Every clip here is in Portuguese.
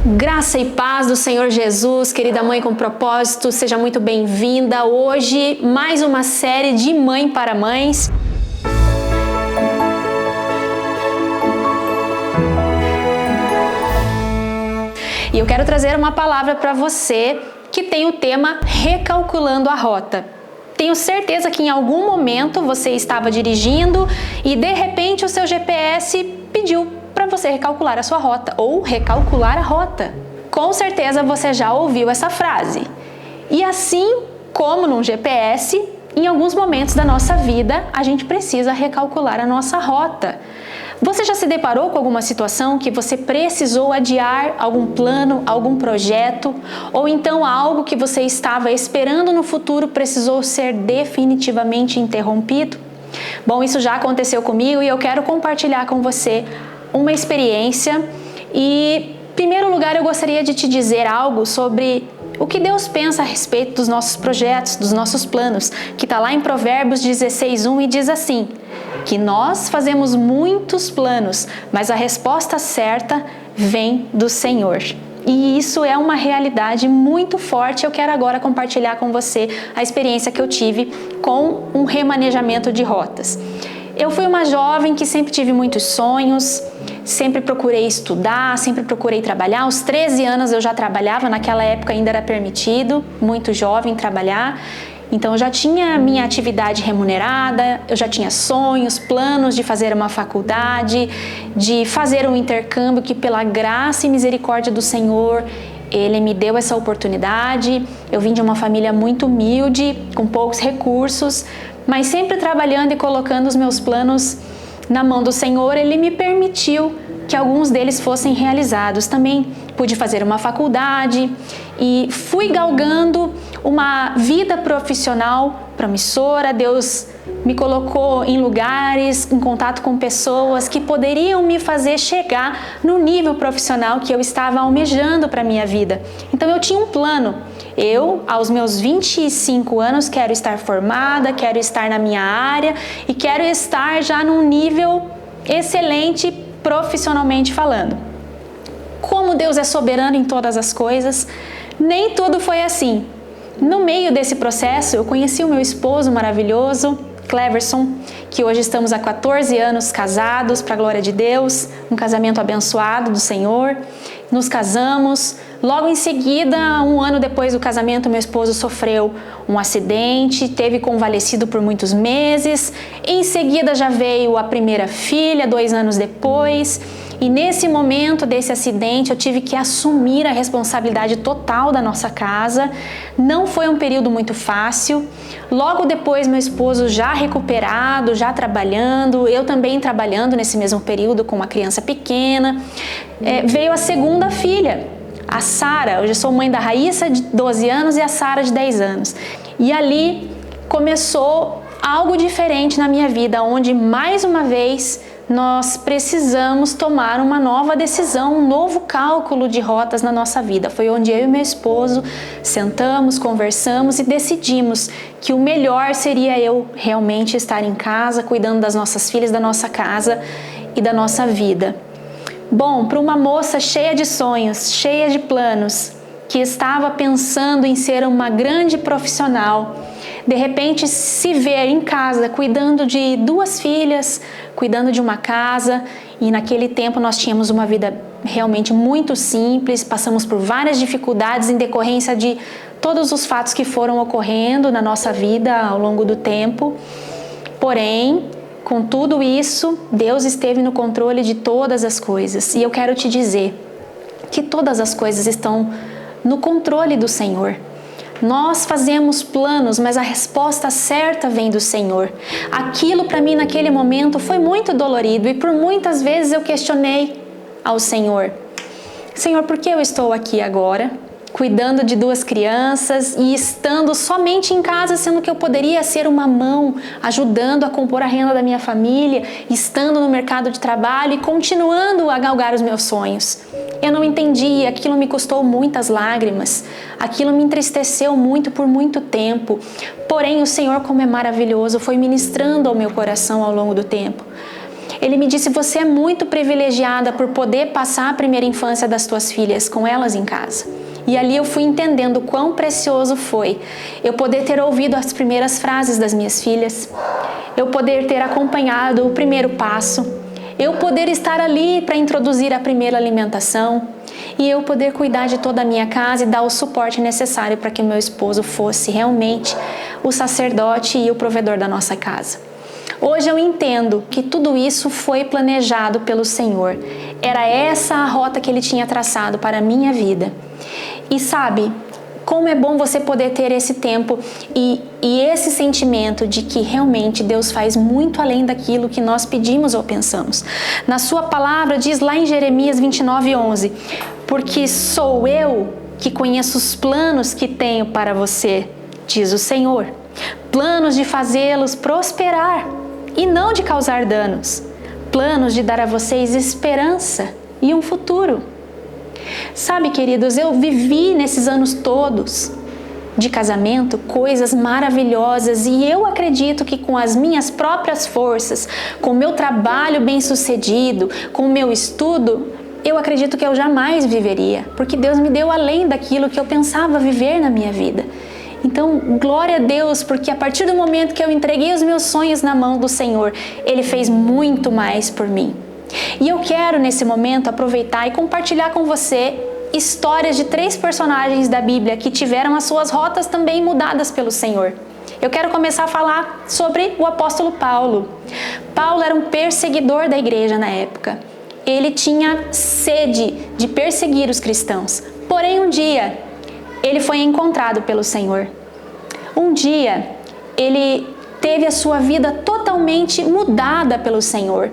Graça e paz do Senhor Jesus, querida mãe com propósito, seja muito bem-vinda. Hoje, mais uma série de Mãe para Mães. E eu quero trazer uma palavra para você que tem o tema Recalculando a Rota. Tenho certeza que em algum momento você estava dirigindo e de repente o seu GPS pediu para você recalcular a sua rota ou recalcular a rota. Com certeza você já ouviu essa frase. E assim como num GPS, em alguns momentos da nossa vida a gente precisa recalcular a nossa rota. Você já se deparou com alguma situação que você precisou adiar algum plano, algum projeto, ou então algo que você estava esperando no futuro precisou ser definitivamente interrompido? Bom, isso já aconteceu comigo e eu quero compartilhar com você uma experiência e, em primeiro lugar, eu gostaria de te dizer algo sobre o que Deus pensa a respeito dos nossos projetos, dos nossos planos, que está lá em Provérbios 16:1 e diz assim, que nós fazemos muitos planos, mas a resposta certa vem do Senhor. E isso é uma realidade muito forte. Eu quero agora compartilhar com você a experiência que eu tive com um remanejamento de rotas. Eu fui uma jovem que sempre tive muitos sonhos, sempre procurei estudar, sempre procurei trabalhar. Aos 13 anos eu já trabalhava, naquela época ainda era permitido, muito jovem trabalhar. Então eu já tinha minha atividade remunerada, eu já tinha sonhos, planos de fazer uma faculdade, de fazer um intercâmbio que pela graça e misericórdia do Senhor, Ele me deu essa oportunidade. Eu vim de uma família muito humilde, com poucos recursos, mas sempre trabalhando e colocando os meus planos na mão do Senhor. Ele me permitiu que alguns deles fossem realizados. Também pude fazer uma faculdade e fui galgando uma vida profissional promissora. Deus me colocou em lugares, em contato com pessoas que poderiam me fazer chegar no nível profissional que eu estava almejando para a minha vida. Então eu tinha um plano. Eu, aos meus 25 anos, quero estar formada, quero estar na minha área e quero estar já num nível excelente profissionalmente falando. Como Deus é soberano em todas as coisas, nem tudo foi assim. No meio desse processo, eu conheci o meu esposo maravilhoso, Cleverson, que hoje estamos há 14 anos casados, para a glória de Deus, um casamento abençoado do Senhor. Nos casamos. Logo em seguida, um ano depois do casamento, meu esposo sofreu um acidente, teve convalescido por muitos meses. Em seguida já veio a primeira filha, 2 anos depois. E nesse momento desse acidente, eu tive que assumir a responsabilidade total da nossa casa. Não foi um período muito fácil. Logo depois, meu esposo já recuperado, já trabalhando, eu também trabalhando nesse mesmo período com uma criança pequena. Veio a segunda filha, a Sara. Hoje eu sou mãe da Raíssa, de 12 anos, e a Sara, de 10 anos. E ali começou algo diferente na minha vida, onde mais uma vez nós precisamos tomar uma nova decisão, um novo cálculo de rotas na nossa vida. Foi onde eu e meu esposo sentamos, conversamos e decidimos que o melhor seria eu realmente estar em casa, cuidando das nossas filhas, da nossa casa e da nossa vida. Bom, para uma moça cheia de sonhos, cheia de planos, que estava pensando em ser uma grande profissional, de repente se ver em casa cuidando de 2 filhas, cuidando de uma casa, e naquele tempo nós tínhamos uma vida realmente muito simples, passamos por várias dificuldades em decorrência de todos os fatos que foram ocorrendo na nossa vida ao longo do tempo. Porém, com tudo isso, Deus esteve no controle de todas as coisas, e eu quero te dizer que todas as coisas estão no controle do Senhor. Nós fazemos planos, mas a resposta certa vem do Senhor. Aquilo para mim naquele momento foi muito dolorido e por muitas vezes eu questionei ao Senhor. Senhor, por que eu estou aqui agora, cuidando de 2 crianças e estando somente em casa, sendo que eu poderia ser uma mão, ajudando a compor a renda da minha família, estando no mercado de trabalho e continuando a galgar os meus sonhos? Eu não entendi, aquilo me custou muitas lágrimas, aquilo me entristeceu muito por muito tempo. Porém, o Senhor, como é maravilhoso, foi ministrando ao meu coração ao longo do tempo. Ele me disse: você é muito privilegiada por poder passar a primeira infância das tuas filhas com elas em casa. E ali eu fui entendendo o quão precioso foi eu poder ter ouvido as primeiras frases das minhas filhas, eu poder ter acompanhado o primeiro passo, eu poder estar ali para introduzir a primeira alimentação e eu poder cuidar de toda a minha casa e dar o suporte necessário para que meu esposo fosse realmente o sacerdote e o provedor da nossa casa. Hoje eu entendo que tudo isso foi planejado pelo Senhor. Era essa a rota que Ele tinha traçado para a minha vida. E sabe, como é bom você poder ter esse tempo e esse sentimento de que realmente Deus faz muito além daquilo que nós pedimos ou pensamos. Na sua palavra diz lá em Jeremias 29:11, porque sou eu que conheço os planos que tenho para você, diz o Senhor, planos de fazê-los prosperar e não de causar danos, planos de dar a vocês esperança e um futuro. Sabe, queridos, eu vivi nesses anos todos de casamento coisas maravilhosas e eu acredito que com as minhas próprias forças, com o meu trabalho bem-sucedido, com o meu estudo, eu acredito que eu jamais viveria, porque Deus me deu além daquilo que eu pensava viver na minha vida. Então, glória a Deus, porque a partir do momento que eu entreguei os meus sonhos na mão do Senhor, Ele fez muito mais por mim. E eu quero, nesse momento, aproveitar e compartilhar com você histórias de 3 personagens da Bíblia que tiveram as suas rotas também mudadas pelo Senhor. Eu quero começar a falar sobre o apóstolo Paulo. Paulo era um perseguidor da igreja na época. Ele tinha sede de perseguir os cristãos. Porém, um dia, ele foi encontrado pelo Senhor. Um dia, ele teve a sua vida totalmente mudada pelo Senhor.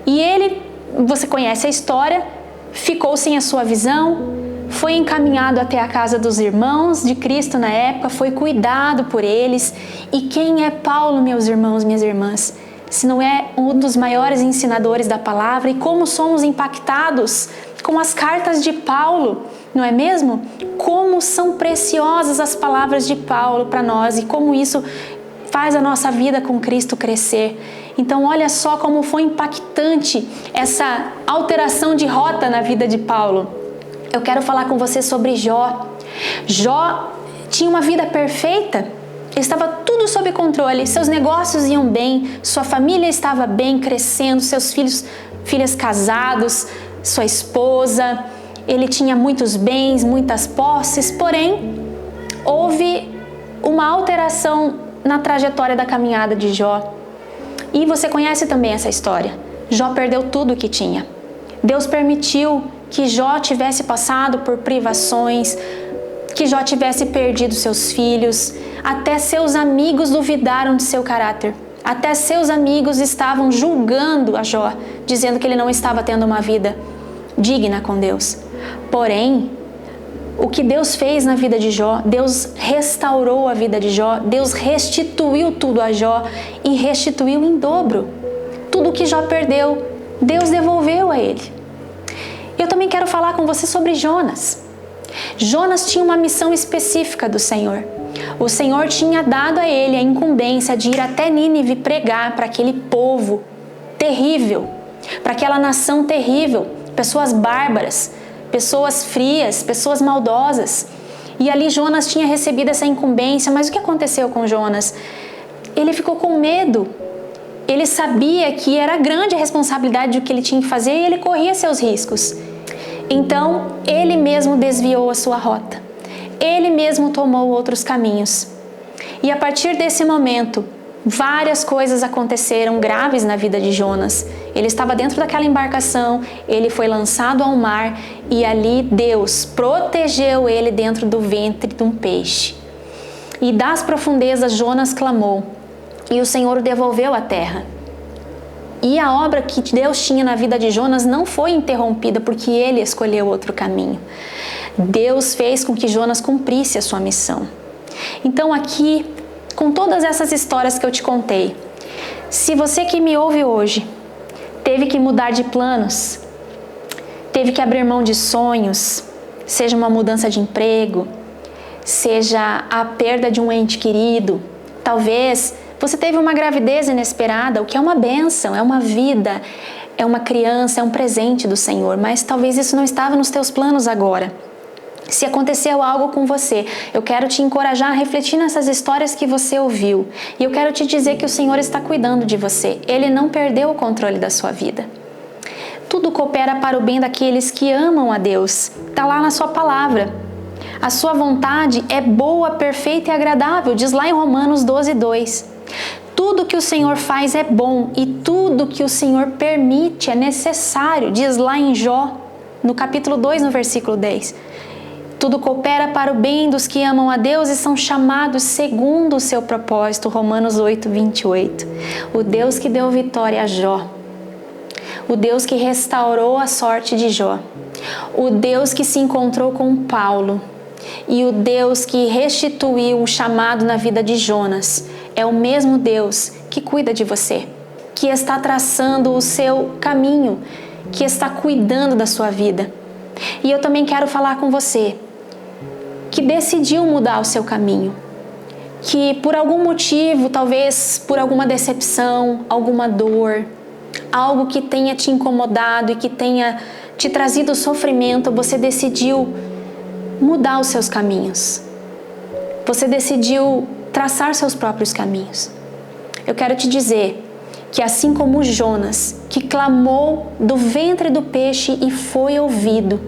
E ele, você conhece a história, ficou sem a sua visão, foi encaminhado até a casa dos irmãos de Cristo na época, foi cuidado por eles. E quem é Paulo, meus irmãos, minhas irmãs? Se não é um dos maiores ensinadores da palavra, e como somos impactados com as cartas de Paulo, não é mesmo? Como são preciosas as palavras de Paulo para nós e como isso faz a nossa vida com Cristo crescer. Então olha só como foi impactante essa alteração de rota na vida de Paulo. Eu quero falar com você sobre Jó. Jó tinha uma vida perfeita, estava tudo sob controle, seus negócios iam bem, sua família estava bem, crescendo, seus filhos casados, sua esposa, ele tinha muitos bens, muitas posses, porém houve uma alteração na trajetória da caminhada de Jó. E você conhece também essa história. Jó perdeu tudo o que tinha. Deus permitiu que Jó tivesse passado por privações, que Jó tivesse perdido seus filhos, até seus amigos duvidaram de seu caráter. Até seus amigos estavam julgando a Jó, dizendo que ele não estava tendo uma vida digna com Deus. Porém, o que Deus fez na vida de Jó, Deus restaurou a vida de Jó, Deus restituiu tudo a Jó e restituiu em dobro. Tudo que Jó perdeu, Deus devolveu a ele. Eu também quero falar com você sobre Jonas. Jonas tinha uma missão específica do Senhor. O Senhor tinha dado a ele a incumbência de ir até Nínive pregar para aquele povo terrível, para aquela nação terrível, pessoas bárbaras, pessoas frias, pessoas maldosas. E ali Jonas tinha recebido essa incumbência, mas o que aconteceu com Jonas? Ele ficou com medo. Ele sabia que era grande a responsabilidade do que ele tinha que fazer e ele corria seus riscos. Então, ele mesmo desviou a sua rota. Ele mesmo tomou outros caminhos. E a partir desse momento, várias coisas aconteceram graves na vida de Jonas. Ele estava dentro daquela embarcação, ele foi lançado ao mar e ali Deus protegeu ele dentro do ventre de um peixe. E das profundezas Jonas clamou e o Senhor o devolveu à terra. E a obra que Deus tinha na vida de Jonas não foi interrompida porque ele escolheu outro caminho. Deus fez com que Jonas cumprisse a sua missão. Então aqui, com todas essas histórias que eu te contei, se você que me ouve hoje teve que mudar de planos, teve que abrir mão de sonhos, seja uma mudança de emprego, seja a perda de um ente querido, talvez Você teve uma gravidez inesperada, o que é uma bênção, é uma vida, é uma criança, é um presente do Senhor, mas talvez isso não estava nos teus planos agora. Se aconteceu algo com você, eu quero te encorajar a refletir nessas histórias que você ouviu. E eu quero te dizer que o Senhor está cuidando de você. Ele não perdeu o controle da sua vida. Tudo coopera para o bem daqueles que amam a Deus. Está lá na sua palavra. A sua vontade é boa, perfeita e agradável, diz lá em Romanos 12:2. Tudo que o Senhor faz é bom e tudo que o Senhor permite é necessário, diz lá em Jó, no capítulo 2, no versículo 10. Tudo coopera para o bem dos que amam a Deus e são chamados segundo o seu propósito, Romanos 8:28. O Deus que deu vitória a Jó, o Deus que restaurou a sorte de Jó, o Deus que se encontrou com Paulo e o Deus que restituiu o chamado na vida de Jonas, é o mesmo Deus que cuida de você, que está traçando o seu caminho, que está cuidando da sua vida. E eu também quero falar com você, que decidiu mudar o seu caminho, que por algum motivo, talvez por alguma decepção, alguma dor, algo que tenha te incomodado e que tenha te trazido sofrimento, você decidiu mudar os seus caminhos. Você decidiu traçar seus próprios caminhos. Eu quero te dizer que assim como Jonas, que clamou do ventre do peixe e foi ouvido,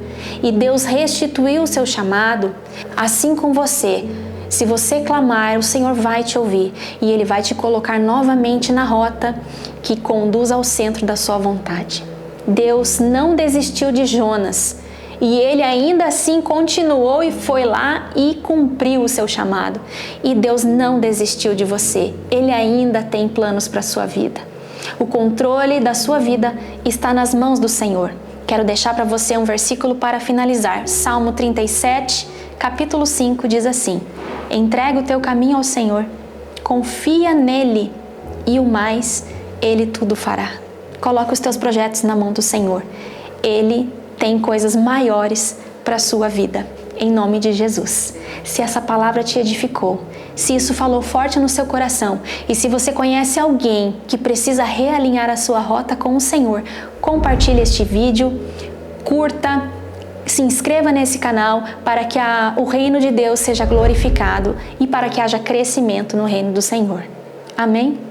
e Deus restituiu o seu chamado, assim com você, se você clamar, o Senhor vai te ouvir e Ele vai te colocar novamente na rota que conduz ao centro da sua vontade. Deus não desistiu de Jonas e ele ainda assim continuou e foi lá e cumpriu o seu chamado. E Deus não desistiu de você, Ele ainda tem planos para a sua vida. O controle da sua vida está nas mãos do Senhor. Quero deixar para você um versículo para finalizar. Salmo 37, capítulo 5 diz assim: entrega o teu caminho ao Senhor, confia nele e o mais Ele tudo fará. Coloca os teus projetos na mão do Senhor. Ele tem coisas maiores para a sua vida, em nome de Jesus. Se essa palavra te edificou, se isso falou forte no seu coração e se você conhece alguém que precisa realinhar a sua rota com o Senhor, compartilhe este vídeo, curta, se inscreva nesse canal para que o reino de Deus seja glorificado e para que haja crescimento no reino do Senhor. Amém?